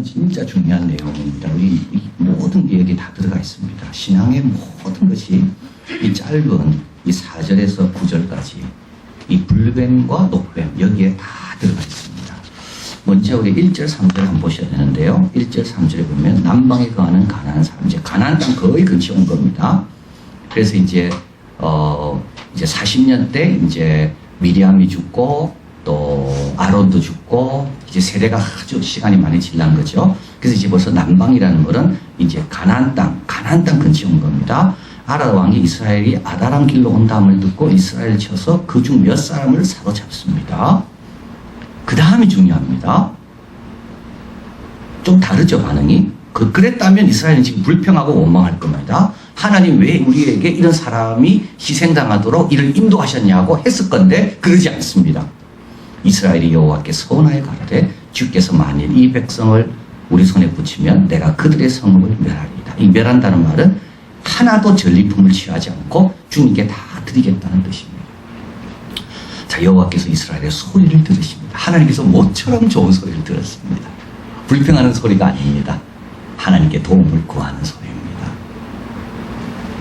진짜 중요한 내용입니다. 우리 이 모든 게 여기 다 들어가 있습니다. 신앙의 모든 것이 이 짧은 이 4절에서 9절까지 이 불뱀과 녹뱀 여기에 다 들어가 있습니다. 먼저 우리 1절, 3절 한번 보셔야 되는데요. 1절, 3절에 보면 남방에 거하는 가나안 사람, 이제 가나안 땅 거의 근처 온 겁니다. 그래서 이제 40년 때 이제 미리암이 죽고 또 아론도 죽고 이제 세대가 아주 시간이 많이 지난 거죠. 그래서 이제 벌써 남방이라는 말은 이제 가나안 땅 근처에 온 겁니다. 아라 왕이 이스라엘이 아다람 길로 온다함을 듣고 이스라엘을 쳐서 그중 몇 사람을 사로잡습니다. 그 다음이 중요합니다. 좀 다르죠, 반응이? 그랬다면 이스라엘은 지금 불평하고 원망할 겁니다. 하나님 왜 우리에게 이런 사람이 희생당하도록 이를 인도하셨냐고 했을 건데 그러지 않습니다. 이스라엘이 여호와께 서원하여 가로되 주께서 만일 이 백성을 우리 손에 붙이면 내가 그들의 성읍을 멸하리이다. 이 멸한다는 말은 하나도 전리품을 취하지 않고 주님께 다 드리겠다는 뜻입니다. 자, 여호와께서 이스라엘의 소리를 들으십니다. 하나님께서 모처럼 좋은 소리를 들었습니다. 불평하는 소리가 아닙니다. 하나님께 도움을 구하는 소리입니다.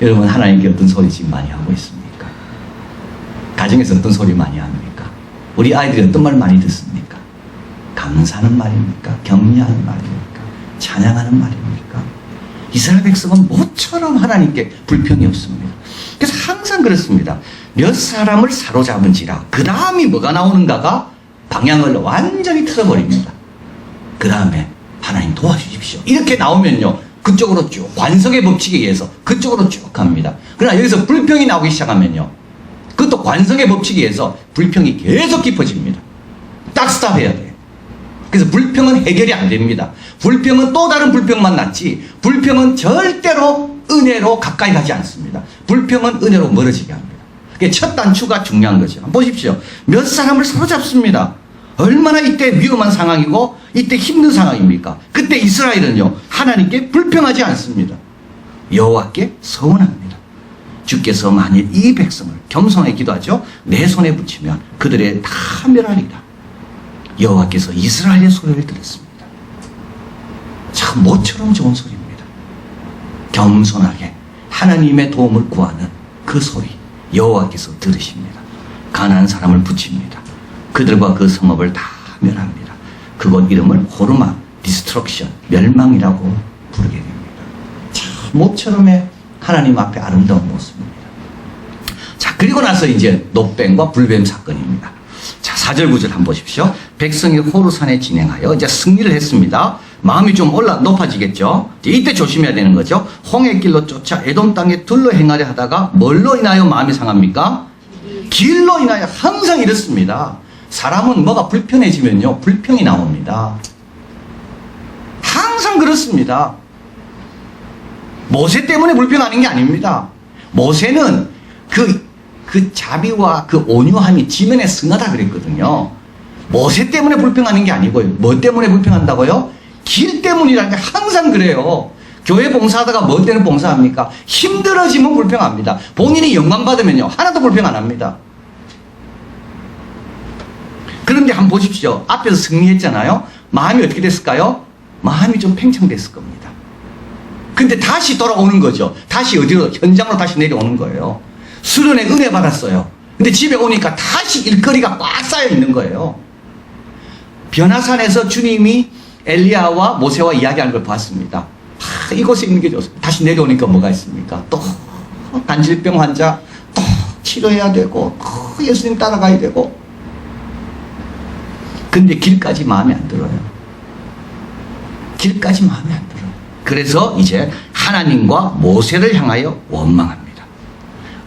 여러분, 하나님께 어떤 소리 지금 많이 하고 있습니까? 가정에서 어떤 소리 많이 합니까? 우리 아이들이 어떤 말 많이 듣습니까? 감사하는 말입니까? 격려하는 말입니까? 찬양하는 말입니까? 이스라엘 백성은 모처럼 하나님께 불평이 없습니다. 그래서 항상 그렇습니다. 몇 사람을 사로잡은지라 그 다음이 뭐가 나오는가가 방향을 완전히 틀어버립니다. 그 다음에 하나님 도와주십시오. 이렇게 나오면요, 그쪽으로 쭉 관성의 법칙에 의해서 그쪽으로 쭉 갑니다. 그러나 여기서 불평이 나오기 시작하면요, 그것도 관성의 법칙에 의해서 불평이 계속 깊어집니다. 딱 스탑해야 돼요. 그래서 불평은 해결이 안 됩니다. 불평은 또 다른 불평만 났지, 불평은 절대로 은혜로 가까이 가지 않습니다. 불평은 은혜로 멀어지게 합니다. 그게 첫 단추가 중요한 거죠. 보십시오. 몇 사람을 사로잡습니다. 얼마나 이때 위험한 상황이고 이때 힘든 상황입니까? 그때 이스라엘은요, 하나님께 불평하지 않습니다. 여호와께 서원합니다. 주께서 만일 이 백성을 겸손하게 기도하죠. 내 손에 붙이면 그들의 다 멸하리라. 여호와께서 이스라엘의 소리를 들었습니다. 참 모처럼 좋은 소리입니다. 겸손하게 하나님의 도움을 구하는 그 소리 여호와께서 들으십니다. 가난한 사람을 붙입니다. 그들과 그 성읍을 다 멸합니다. 그곳 이름을 호르마, 디스트럭션, 멸망이라고 부르게 됩니다. 참 모처럼의 하나님 앞에 아름다운 모습입니다. 자, 그리고 나서 이제 녹뱀과 불뱀 사건입니다. 자, 4절 9절 한번 보십시오. 백성이 호르산에 진행하여 이제 승리를 했습니다. 마음이 좀 높아지겠죠. 이때 조심해야 되는 거죠. 홍해 길로 쫓아 에돔 땅에 둘러 행하려 하다가 뭘로 인하여 마음이 상합니까? 길로 인하여. 항상 이렇습니다. 사람은 뭐가 불편해지면요, 불평이 나옵니다. 항상 그렇습니다. 모세 때문에 불평하는 게 아닙니다. 모세는 그 자비와 그 온유함이 지면에 승하다 그랬거든요. 모세 때문에 불평하는 게 아니고요. 뭐 때문에 불평한다고요? 길 때문이라는 게 항상 그래요. 교회 봉사하다가 뭐 때문에 봉사합니까? 힘들어지면 불평합니다. 본인이 영광 받으면요, 하나도 불평 안 합니다. 그런데 한번 보십시오. 앞에서 승리했잖아요. 마음이 어떻게 됐을까요? 마음이 좀 팽창됐을 겁니다. 근데 다시 돌아오는 거죠. 다시 어디로? 현장으로 다시 내려오는 거예요. 수련회 은혜 받았어요. 근데 집에 오니까 다시 일거리가 꽉 쌓여 있는 거예요. 변화산에서 주님이 엘리야와 모세와 이야기하는 걸 봤습니다. 이곳에 있는 게 좋습니다. 다시 내려오니까 뭐가 있습니까? 또 간질병 환자 또 치료해야 되고 또 예수님 따라가야 되고. 근데 길까지 마음에 안 들어요. 길까지 마음에 안 들어요. 그래서 이제 하나님과 모세를 향하여 원망합니다.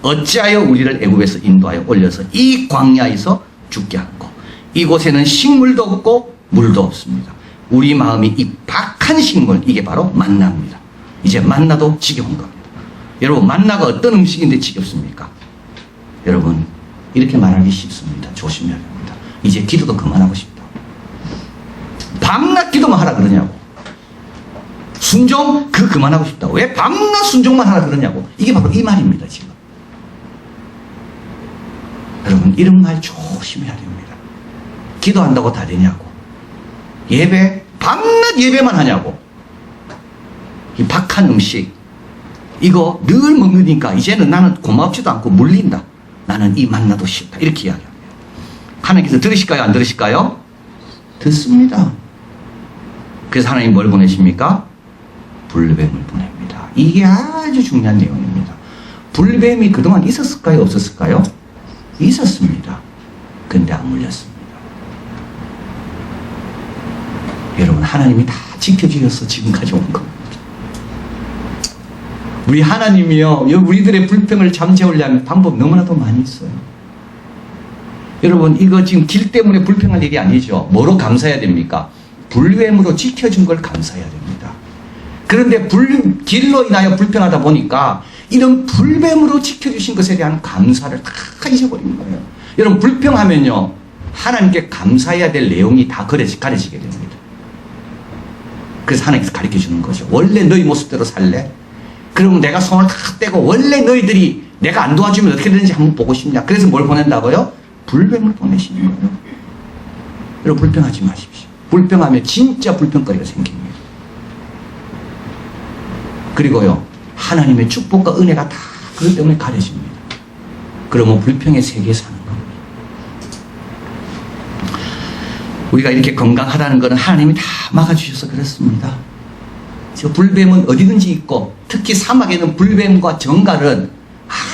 어찌하여 우리를 애굽에서 인도하여 올려서 이 광야에서 죽게 하고 이곳에는 식물도 없고 물도 없습니다. 우리 마음이 이 박한 식물, 이게 바로 만나입니다. 이제 만나도 지겨운 겁니다. 여러분, 만나가 어떤 음식인데 지겹습니까? 여러분, 이렇게 말하기 쉽습니다. 조심해야 됩니다. 이제 기도도 그만하고 싶다. 밤낮 기도만 하라 그러냐고. 순종 그만하고 싶다. 왜 밤낮 순종만 하라 그러냐고. 이게 바로 이 말입니다. 지금 여러분, 이런 말 조심해야 됩니다. 기도한다고 다 되냐고. 예배 밤낮 예배만 하냐고. 이 박한 음식 이거 늘 먹으니까 이제는 나는 고맙지도 않고 물린다. 나는 이 만나도 싫다. 이렇게 이야기합니다. 하나님께서 들으실까요? 안 들으실까요? 듣습니다. 그래서 하나님 뭘 보내십니까? 불뱀을 보냅니다. 이게 아주 중요한 내용입니다. 불뱀이 그동안 있었을까요? 없었을까요? 있었습니다. 근데 안 물렸습니다. 여러분, 하나님이 다 지켜주셔서 지금까지 온 겁니다. 우리 하나님이요, 우리들의 불평을 잠재우려면 방법 너무나도 많이 있어요. 여러분, 이거 지금 길 때문에 불평할 일이 아니죠. 뭐로 감사해야 됩니까? 불뱀으로 지켜준 걸 감사해야 됩니다. 그런데 길로 인하여 불평하다 보니까 이런 불뱀으로 지켜주신 것에 대한 감사를 다 잊어버린 거예요. 여러분, 불평하면요, 하나님께 감사해야 될 내용이 다 가려지게 됩니다. 그래서 하나님께서 가르쳐 주는 거죠. 원래 너희 모습대로 살래? 그러면 내가 손을 탁 떼고 원래 너희들이 내가 안 도와주면 어떻게 되는지 한번 보고 싶냐? 그래서 뭘 보낸다고요? 불뱀을 보내시는 거예요. 여러분, 불평하지 마십시오. 불평하면 진짜 불평거리가 생깁니다. 그리고요, 하나님의 축복과 은혜가 다 그것 때문에 가려집니다. 그러면 불평의 세계에 사는 겁니다. 우리가 이렇게 건강하다는 것은 하나님이 다 막아주셔서 그렇습니다. 저 불뱀은 어디든지 있고, 특히 사막에는 불뱀과 정갈은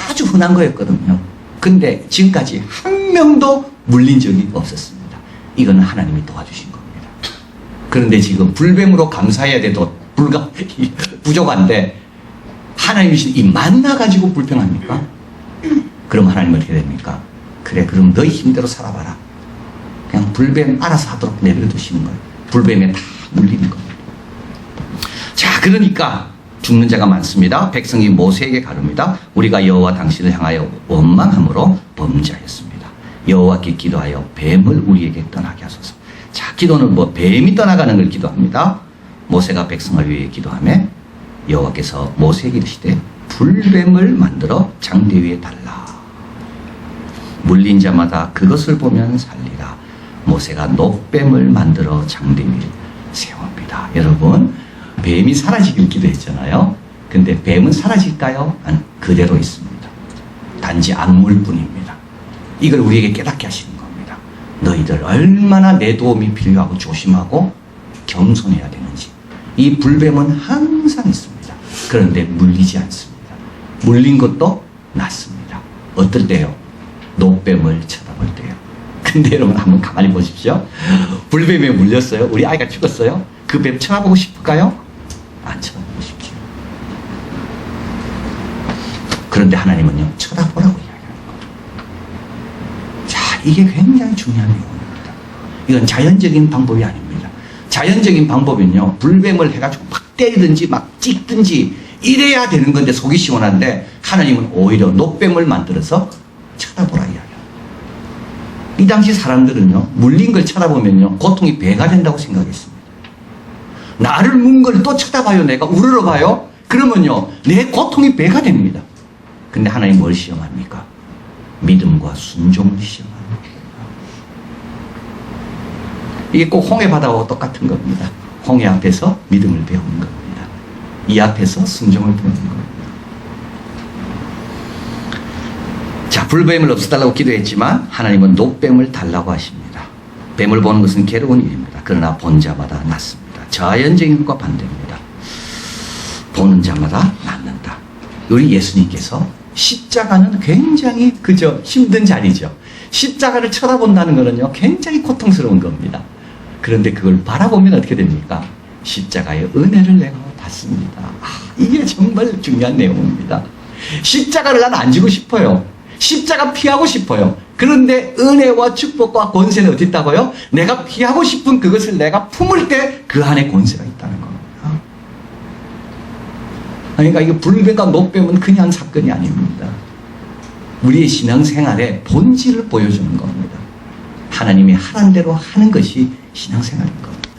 아주 흔한 거였거든요. 근데 지금까지 한 명도 물린 적이 없었습니다. 이거는 하나님이 도와주신 겁니다. 그런데 지금 불뱀으로 감사해야 돼도 부족한데, 하나님이 이 만나 가지고 불평합니까? 그럼 하나님은 어떻게 됩니까? 그래, 그럼 너희 힘대로 살아봐라. 그냥 불뱀 알아서 하도록 내버려 두시는 거예요. 불뱀에 다 물리는 겁니다. 자, 그러니까 죽는 자가 많습니다. 백성이 모세에게 가릅니다. 우리가 여호와 당신을 향하여 원망함으로 범죄하였습니다. 여호와께 기도하여 뱀을 우리에게 떠나게 하소서. 자, 기도는 뱀이 떠나가는 걸 기도합니다. 모세가 백성을 위해 기도하며 여호와께서 모세에게 이르시되 불뱀을 만들어 장대 위에 달라. 물린 자마다 그것을 보면 살리라. 모세가 녹뱀을 만들어 장대 위에 세웁니다. 여러분, 뱀이 사라지길 기도했잖아요. 근데 뱀은 사라질까요? 그대로 있습니다. 단지 안 물 뿐입니다. 이걸 우리에게 깨닫게 하시는 겁니다. 너희들 얼마나 내 도움이 필요하고 조심하고 겸손해야 되는지. 이 불뱀은 항상 있습니다. 그런데 물리지 않습니다. 물린 것도 낫습니다. 어떨 때요? 녹뱀을 쳐다볼 때요. 근데 여러분, 한번 가만히 보십시오. 불뱀에 물렸어요. 우리 아이가 죽었어요. 그 뱀 쳐다보고 싶을까요? 안 쳐다보고 싶죠. 그런데 하나님은요, 쳐다보라고 이야기하는 겁니다. 자, 이게 굉장히 중요한 내용입니다. 이건 자연적인 방법이 아닙니다. 자연적인 방법은요, 불뱀을 해가지고 막 때리든지 막 찍든지 이래야 되는 건데 속이 시원한데, 하나님은 오히려 녹뱀을 만들어서 쳐다보라 이야기합니다. 이 당시 사람들은요, 물린 걸 쳐다보면요, 고통이 배가 된다고 생각했습니다. 나를 문 걸 또 쳐다봐요. 내가 우러러 봐요. 그러면요, 내 고통이 배가 됩니다. 근데 하나님 뭘 시험합니까? 믿음과 순종을 시험합니다. 이게 꼭 홍해 바다와 똑같은 겁니다. 홍해 앞에서 믿음을 배우는 겁니다. 이 앞에서 순종을 배우는 겁니다. 자, 불뱀을 없애달라고 기도했지만 하나님은 녹뱀을 달라고 하십니다. 뱀을 보는 것은 괴로운 일입니다. 그러나 본 자마다 낫습니다. 자연적인 것과 반대입니다. 보는 자마다 낫는다. 우리 예수님께서 십자가는 굉장히 그저 힘든 자리죠. 십자가를 쳐다본다는 것은요, 굉장히 고통스러운 겁니다. 그런데 그걸 바라보면 어떻게 됩니까? 십자가의 은혜를 내가 받습니다. 이게 정말 중요한 내용입니다. 십자가를 난 안 지고 싶어요. 십자가 피하고 싶어요. 그런데 은혜와 축복과 권세는 어디 있다고요? 내가 피하고 싶은 그것을 내가 품을 때 그 안에 권세가 있다는 겁니다. 그러니까 이거 불뱀과 녹뱀은 그냥 사건이 아닙니다. 우리의 신앙생활의 본질을 보여주는 겁니다. 하나님이 하란 대로 하는 것이 신앙생활인 겁니다.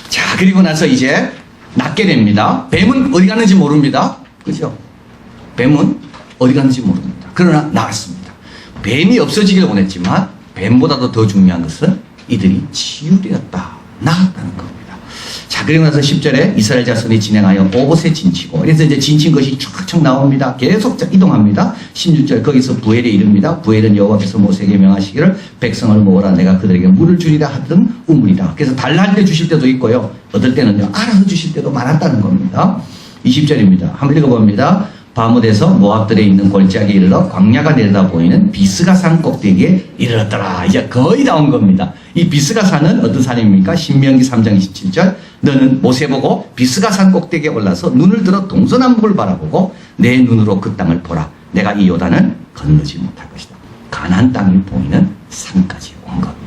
자, 그리고 나서 이제 낫게 됩니다. 뱀은 어디 갔는지 모릅니다. 그죠? 뱀은 어디 갔는지 모릅니다. 그러나 나왔습니다. 뱀이 없어지길 원했지만 뱀보다도 더 중요한 것은 이들이 치유되었다. 나갔다는 겁니다. 자, 그리고 나서 10절에 이스라엘 자손이 진행하여 오봇에 진치고, 그래서 이제 진친 것이 쫙쫙 나옵니다. 계속 이동합니다. 16절 거기서 부엘에 이릅니다. 부엘은 여호와께서 모세에게 명하시기를 백성을 모으라 내가 그들에게 물을 주리라 하던 우물이라. 그래서 달라 할 때 주실 때도 있고요. 어떨 때는요 알아서 주실 때도 많았다는 겁니다. 20절입니다. 한번 읽어봅니다. 바뭇에서 모압들에 있는 골짜기에 이르러 광야가 내려다 보이는 비스가산 꼭대기에 이르렀더라. 이제 거의 다 온 겁니다. 이 비스가산은 어떤 산입니까? 신명기 3장 27절 너는 모세 보고 비스가산 꼭대기에 올라서 눈을 들어 동서남북을 바라보고 내 눈으로 그 땅을 보라. 내가 이 요단을 건너지 못할 것이다. 가나안 땅이 보이는 산까지 온 겁니다.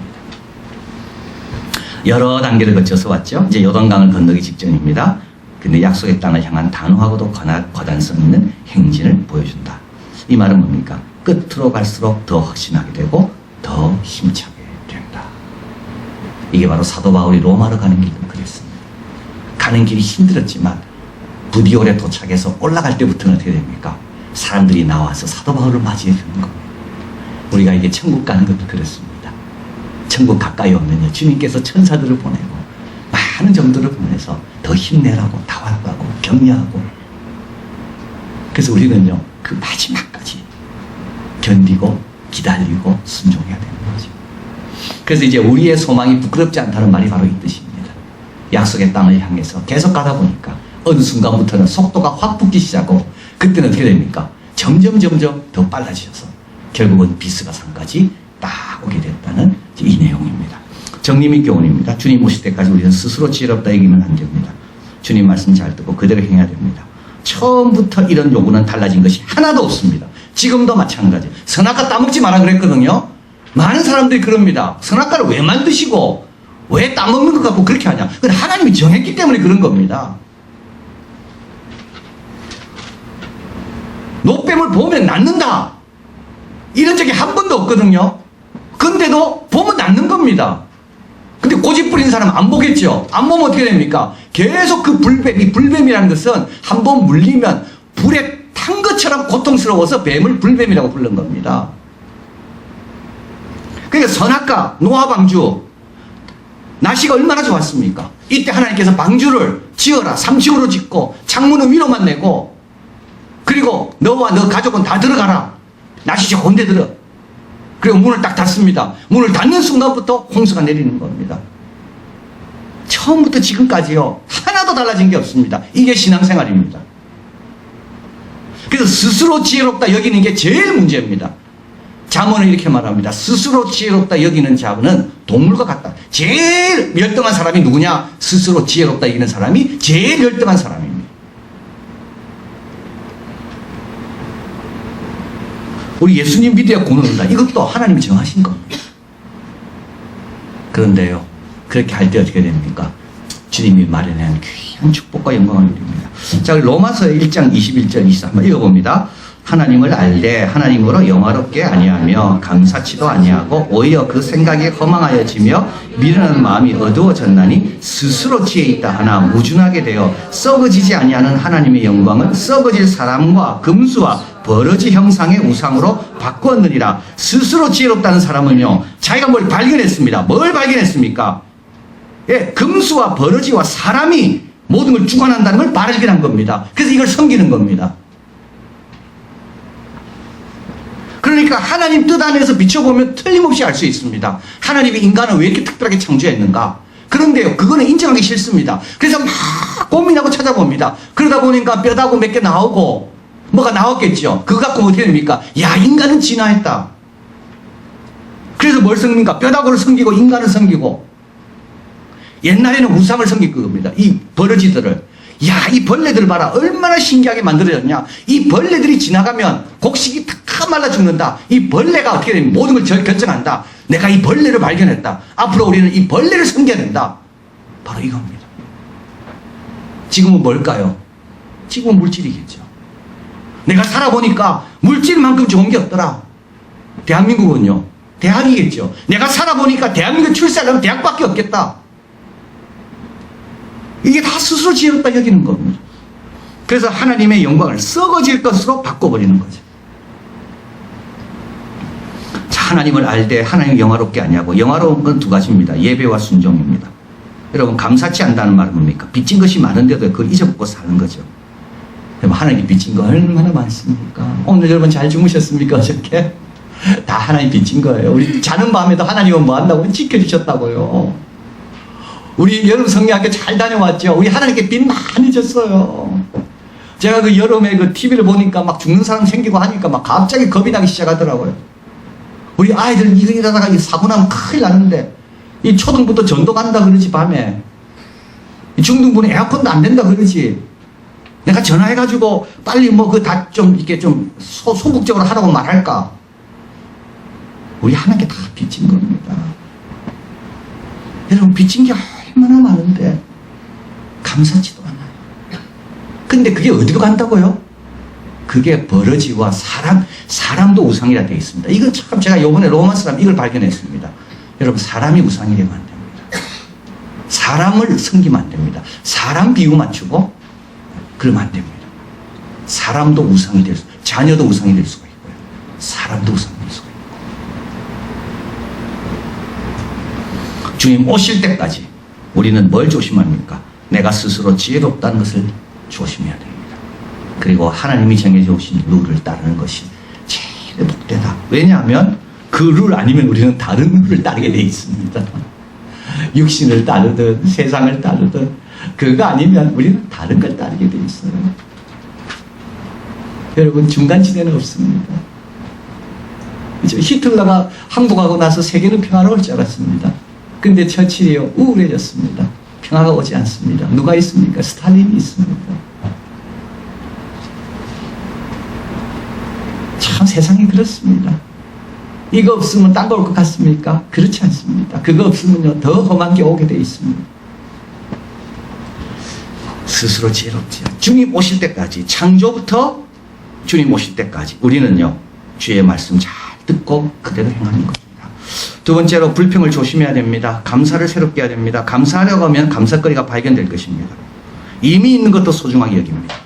여러 단계를 거쳐서 왔죠. 이제 요단강을 건너기 직전입니다. 근데 약속의 땅을 향한 단호하고도 거단성 있는 행진을 보여준다. 이 말은 뭡니까? 끝으로 갈수록 더 확신하게 되고 더 힘차게 된다. 이게 바로 사도 바울이 로마로 가는 길도 그랬습니다. 가는 길이 힘들었지만 부디올에 도착해서 올라갈 때부터는 어떻게 됩니까? 사람들이 나와서 사도 바울을 맞이해 주는 겁니다. 우리가 이게 천국 가는 것도 그렇습니다. 천국 가까이 오면요 주님께서 천사들을 보내고 많은 정도를 보내서 더 힘내라고 다활하고 격려하고, 그래서 우리는요 그 마지막까지 견디고 기다리고 순종해야 되는 거죠. 그래서 이제 우리의 소망이 부끄럽지 않다는 말이 바로 이 뜻입니다. 약속의 땅을 향해서 계속 가다 보니까 어느 순간부터는 속도가 확 붙기 시작하고, 그때는 어떻게 됩니까? 점점 더 빨라지셔서 결국은 비스가산까지 딱 오게 됐다는 이 내용입니다. 정리및 교훈입니다. 주님 오실 때까지 우리는 스스로 지혜롭다 여기면 안 됩니다. 주님 말씀 잘 듣고 그대로 행해야 됩니다. 처음부터 이런 요구는 달라진 것이 하나도 없습니다. 지금도 마찬가지. 선악과 따먹지 마라 그랬거든요. 많은 사람들이 그럽니다. 선악과를 왜 만드시고 왜 따먹는 것 같고 그렇게 하냐. 그건 하나님이 정했기 때문에 그런 겁니다. 노뱀을 보면 낫는다. 이런 적이 한 번도 없거든요. 근데도 보면 낫는 겁니다. 근데 고집 부리는 사람은 안 보겠죠. 안 보면 어떻게 됩니까? 계속 그 불뱀이라는 것은 한번 물리면 불에 탄 것처럼 고통스러워서 뱀을 불뱀이라고 부른 겁니다. 그러니까 선악과, 노아 방주, 날씨가 얼마나 좋았습니까? 이때 하나님께서 방주를 지어라. 3층으로 짓고 창문은 위로만 내고, 그리고 너와 너 가족은 다 들어가라. 날씨 좋은 데 들어. 그리고 문을 딱 닫습니다. 문을 닫는 순간부터 홍수가 내리는 겁니다. 처음부터 지금까지요 하나도 달라진 게 없습니다. 이게 신앙생활입니다. 그래서 스스로 지혜롭다 여기는 게 제일 문제입니다. 잠언은 이렇게 말합니다. 스스로 지혜롭다 여기는 자는 동물과 같다. 제일 멸등한 사람이 누구냐? 스스로 지혜롭다 여기는 사람이 제일 멸등한 사람입니다. 우리 예수님 믿어야 구원 얻는다. 이것도 하나님이 정하신 겁니다. 그런데요, 그렇게 할 때 어떻게 됩니까? 주님이 마련한 귀한 축복과 영광을 누립니다. 자, 로마서 1장 21절 23번 읽어봅니다. 하나님을 알되 하나님으로 영화롭게 아니하며 감사치도 아니하고 오히려 그 생각이 허망하여지며 미련한 마음이 어두워졌나니 스스로 지혜 있다 하나 무준하게 되어 썩어지지 아니하는 하나님의 영광을 썩어질 사람과 금수와 버러지 형상의 우상으로 바꾸었느니라. 스스로 지혜롭다는 사람은요 자기가 뭘 발견했습니다. 뭘 발견했습니까? 예, 금수와 버러지와 사람이 모든 걸 주관한다는 걸 발견한 겁니다. 그래서 이걸 섬기는 겁니다. 그러니까 하나님 뜻 안에서 비춰보면 틀림없이 알 수 있습니다. 하나님이 인간을 왜 이렇게 특별하게 창조했는가? 그런데요, 그거는 인정하기 싫습니다. 그래서 막 고민하고 찾아봅니다. 그러다 보니까 뼈다구 몇 개 나오고 뭐가 나왔겠죠. 그거 갖고 어떻게 됩니까? 야, 인간은 진화했다. 그래서 뭘 섬깁니까? 뼈다구를 섬기고 인간을 섬기고, 옛날에는 우상을 섬길 겁니다. 이 버러지들을. 야, 이 벌레들 봐라. 얼마나 신기하게 만들어졌냐. 이 벌레들이 지나가면 곡식이 다 말라 죽는다. 이 벌레가 어떻게 되면 모든 걸 결정한다. 내가 이 벌레를 발견했다. 앞으로 우리는 이 벌레를 섬겨야 된다. 바로 이겁니다. 지금은 뭘까요? 지금은 물질이겠죠. 내가 살아보니까 물질만큼 좋은 게 없더라. 대한민국은요, 대학이겠죠. 내가 살아보니까 대한민국 출세하려면 대학밖에 없겠다. 이게 다 스스로 지혜롭다 여기는 겁니다. 그래서 하나님의 영광을 썩어질 것으로 바꿔버리는 거죠. 자, 하나님을 알되 하나님 영화롭게 하냐고. 영화로운 건 두 가지입니다. 예배와 순종입니다. 여러분, 감사치 않다는 말은 뭡니까? 빚진 것이 많은데도 그걸 잊어먹고 사는 거죠. 여러분, 하나님 빚진 거 얼마나 많습니까? 오늘 여러분 잘 주무셨습니까? 어저께? 다 하나님 빚진 거예요. 우리 자는 밤에도 하나님은 뭐 한다고? 지켜주셨다고요. 우리 여름 성경학교 잘 다녀왔죠? 우리 하나님께 빚 많이 졌어요. 제가 그 여름에 그 TV를 보니까 막 죽는 사람 생기고 하니까 막 갑자기 겁이 나기 시작하더라고요. 우리 아이들 이거 이러다가 사고 나면 큰일 나는데, 이 초등부터 전도 간다 그러지, 밤에. 이 중등부는 에어컨도 안 된다 그러지. 내가 전화해가지고 빨리 뭐 그 다 좀 이렇게 좀 소극적으로 하라고 말할까? 우리 하나님께 다 빚진 겁니다. 여러분, 빚진 게 얼마나 많은데 감사치도 않아요. 근데 그게 어디로 간다고요? 그게 버러지와 사람도 우상이라 되어 있습니다. 이건 참 제가 요번에 로마서 이걸 발견했습니다. 여러분, 사람이 우상이 되면 안 됩니다. 사람을 섬기면 안 됩니다. 사람 비유 맞추고 그러면 안 됩니다. 사람도 우상이 될 수, 자녀도 우상이 될 수가 있고요. 사람도 우상이 될 수가 있고. 주님 오실 때까지 우리는 뭘 조심합니까? 내가 스스로 지혜롭다는 것을 조심해야 됩니다. 그리고 하나님이 정해져 오신 룰을 따르는 것이 제일 복되다. 왜냐하면 그 룰 아니면 우리는 다른 룰을 따르게 돼 있습니다. 육신을 따르든 세상을 따르든 그거 아니면 우리는 다른 걸 따르게 돼 있어요. 여러분, 중간지대는 없습니다. 히틀러가 항복하고 나서 세계는 평화로울 줄 알았습니다. 근데 처칠이요, 우울해졌습니다. 평화가 오지 않습니다. 누가 있습니까? 스탈린이 있습니다. 참 세상이 그렇습니다. 이거 없으면 딴 거 올 것 같습니까? 그렇지 않습니다. 그거 없으면요, 더 험한 게 오게 돼 있습니다. 스스로 지혜롭지. 주님 오실 때까지, 창조부터 주님 오실 때까지 우리는요, 주의 말씀 잘 듣고 그대로 행하는 겁니다. 두 번째로, 불평을 조심해야 됩니다. 감사를 새롭게 해야 됩니다. 감사하려고 하면 감사거리가 발견될 것입니다. 이미 있는 것도 소중하게 여깁니다.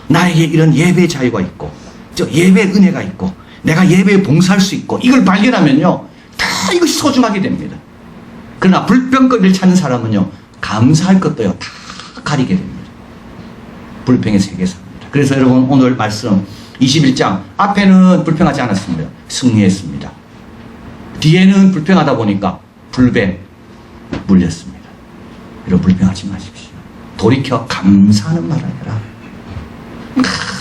나에게 이런 예배의 자유가 있고, 예배의 은혜가 있고, 내가 예배에 봉사할 수 있고, 이걸 발견하면요, 다 이것이 소중하게 됩니다. 그러나 불평거리를 찾는 사람은요, 감사할 것도요, 다 가리게 됩니다. 불평의 세계사입니다. 그래서 여러분, 오늘 말씀 21장 앞에는 불평하지 않았습니다. 승리했습니다. 뒤에는 불평하다 보니까 불배 물렸습니다. 여러분, 불평하지 마십시오. 돌이켜 감사하는 말을 해라.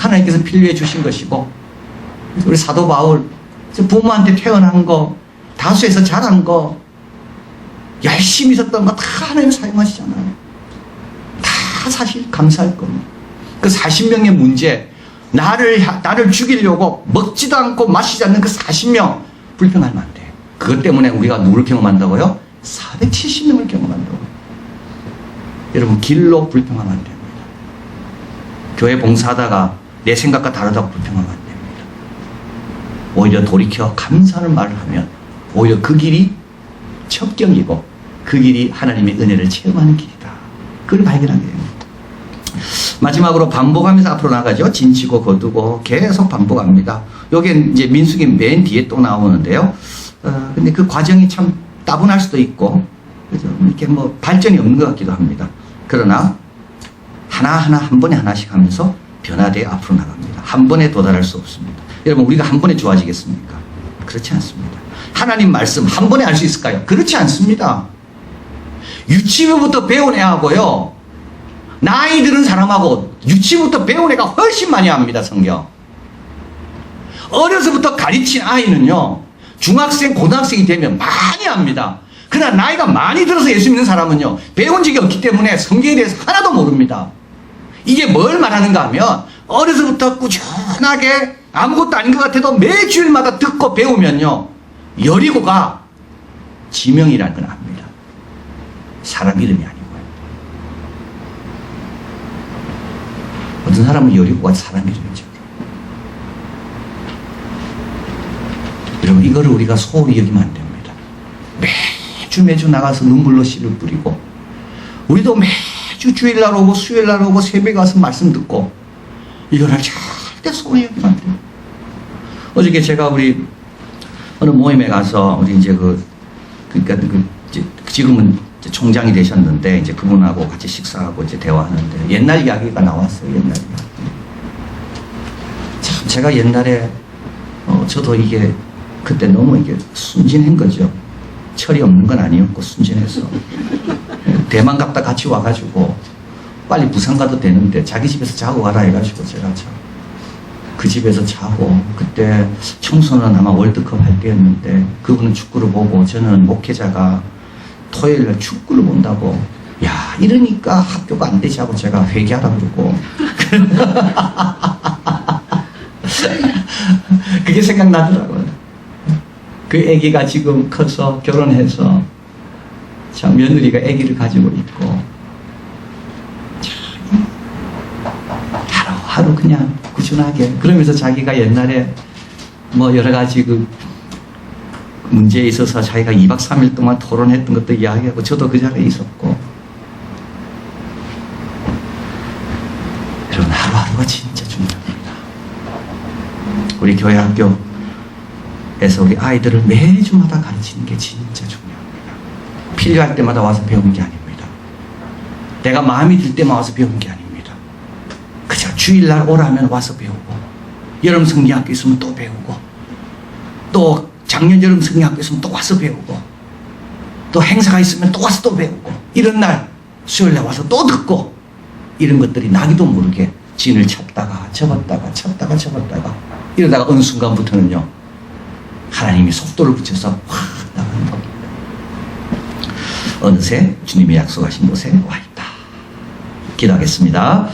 하나님께서 필요해 주신 것이고, 우리 사도 바울 부모한테 태어난 거, 다수에서 자란 거, 열심히 있었던 거 다 하나님 사용하시잖아요. 다 사실 감사할 겁니다. 그 40명의 문제, 나를 죽이려고 먹지도 않고 마시지 않는 그 40명 불평하면 안 돼요. 그것 때문에 우리가 누구를 경험한다고요? 470명을 경험한다고요. 여러분, 길로 불평하면 안 됩니다. 교회 봉사하다가 내 생각과 다르다고 불평하면 안 됩니다. 오히려 돌이켜 감사하는 말을 하면 오히려 그 길이 첩경이고 그 길이 하나님의 은혜를 체험하는 길이다. 그걸 발견하게 됩니다. 마지막으로 반복하면서 앞으로 나가죠. 진치고 거두고 계속 반복합니다. 요게 이제 민수기 맨 뒤에 또 나오는데요. 근데 그 과정이 참 따분할 수도 있고, 그죠? 이렇게 뭐 발전이 없는 것 같기도 합니다. 그러나 하나하나 한 번에 하나씩 하면서 변화되어 앞으로 나갑니다. 한 번에 도달할 수 없습니다. 여러분, 우리가 한 번에 좋아지겠습니까? 그렇지 않습니다. 하나님 말씀 한 번에 알 수 있을까요? 그렇지 않습니다. 유치부부터 배운 애하고요, 나이 들은 사람하고 유치부터 배운 애가 훨씬 많이 합니다. 성경. 어려서부터 가르친 아이는요, 중학생, 고등학생이 되면 많이 합니다. 그러나 나이가 많이 들어서 예수 믿는 사람은요, 배운 적이 없기 때문에 성경에 대해서 하나도 모릅니다. 이게 뭘 말하는가 하면, 어려서부터 꾸준하게 아무것도 아닌 것 같아도 매주일마다 듣고 배우면요, 여리고가 지명이라는 걸 압니다. 사람 이름이 아니고요. 어떤 사람은 여리고가 사람 이름이죠. 여러분, 이거를 우리가 소홀히 여기면 안 됩니다. 매주 나가서 눈물로 씨를 뿌리고, 우리도 매주 주일날 오고 수요일날 오고 새벽에 가서 말씀 듣고, 이거를 절대 소홀히 여기면 안 돼요. 어저께 제가 우리 어느 모임에 가서, 우리 이제 그러니까 지금은 이제 총장이 되셨는데 이제 그분하고 같이 식사하고 이제 대화하는데 옛날 이야기가 나왔어요. 옛날 이야기. 참 제가 옛날에 저도 이게 그때 너무 이게 순진한 거죠. 철이 없는 건 아니었고 순진해서 대만 갔다 같이 와가지고 빨리 부산 가도 되는데 자기 집에서 자고 가라 해가지고 제가 그 집에서 자고 그때 청소는 아마 월드컵 할 때였는데 그분은 축구를 보고 저는 목회자가 토요일날 축구를 본다고 야 이러니까 학교가 안 되지 하고 제가 회개하라 그러고 그게 생각나더라고요. 그 아기가 지금 커서 결혼해서 참 며느리가 아기를 가지고 있고 참 하루하루 그냥 꾸준하게 그러면서 자기가 옛날에 뭐 여러 가지 그 문제에 있어서 자기가 2박 3일 동안 토론했던 것도 이야기하고 저도 그 자리에 있었고 여러분 하루하루가 진짜 중요합니다. 우리 교회 학교에서 우리 아이들을 매주마다 가르치는 게 진짜 중요합니다. 필요할 때마다 와서 배우는 게 아닙니다. 내가 마음이 들 때만 와서 배우는 게 아닙니다. 그저 주일날 오라면 와서 배우고 여름 성경학교 있으면 또 배우고 또 작년 여름 성경학교 있으면 또 와서 배우고 또 행사가 있으면 또 와서 또 배우고 이런 날 수요일날 와서 또 듣고 이런 것들이 나기도 모르게 진을 찾다가 접었다가 찾다가 접었다가 이러다가 어느 순간부터는요 하나님이 속도를 붙여서 확 나가는 겁니다. 어느새 주님이 약속하신 곳에 와 있다. 기도하겠습니다.